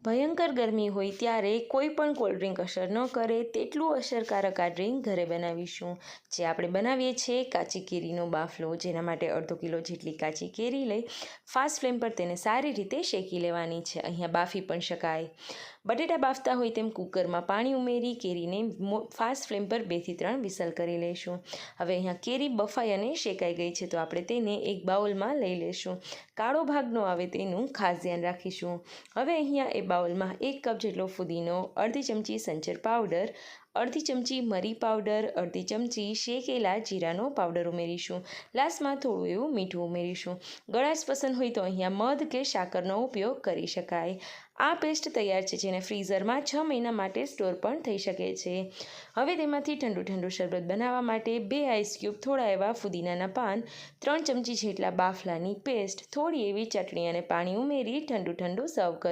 ભયંકર ગરમી હોય ત્યારે કોઈ પણ કોલ્ડ ડ્રિંક અસર ન કરે તેટલું અસરકારક આ ડ્રિંક ઘરે બનાવીશું। જે આપણે બનાવીએ છીએ કાચી કેરીનો બાફલો, જેના માટે અડધો કિલો જેટલી કાચી કેરી લઈ ફાસ્ટ ફ્લેમ પર તેને સારી રીતે શેકી લેવાની છે। અહીંયા બાફી પણ શકાય। બટેટા બાફતા હોય તેમ કુકરમાં પાણી ઉમેરી કેરીને ફાસ્ટ ફ્લેમ પર 2 થી 3 વિસલ કરી લઈશું। હવે અહીંયા કેરી બફાઈ અને શેકાઈ ગઈ છે, તો આપણે તેને એક બાઉલમાં લઈ લઈશું। કાળો ભાગ ન આવે તેનું ખાસ ધ્યાન રાખીશું। હવે અહીંયા એ બાઉલમાં 1 કપ જેટલો ફુદીનો, અડધી ચમચી સંચર પાવડર, અડધી ચમચી મરી પાવડર, અડધી ચમચી શેકેલા જીરાનો પાવડર ઉમેરીશું। લાસ્ટમાં થોડું એવું મીઠું ઉમેરીશું। ગળાશ પસંદ હોય તો અહીંયા મધ કે સાકરનો ઉપયોગ કરી શકાય। આ પેસ્ટ તૈયાર છે, જેને ફ્રીઝરમાં 6 મહિના માટે સ્ટોર પણ થઈ શકે છે। હવે તેમાંથી ઠંડુ શરબત બનાવવા માટે 2 આઈસ ક્યુબ, થોડા એવા ફુદીનાના પાન, 3 ચમચી જેટલા બાફલાની પેસ્ટ, થોડી એવી ચટણી અને પાણી ઉમેરી ઠંડુ સર્વ કરવું।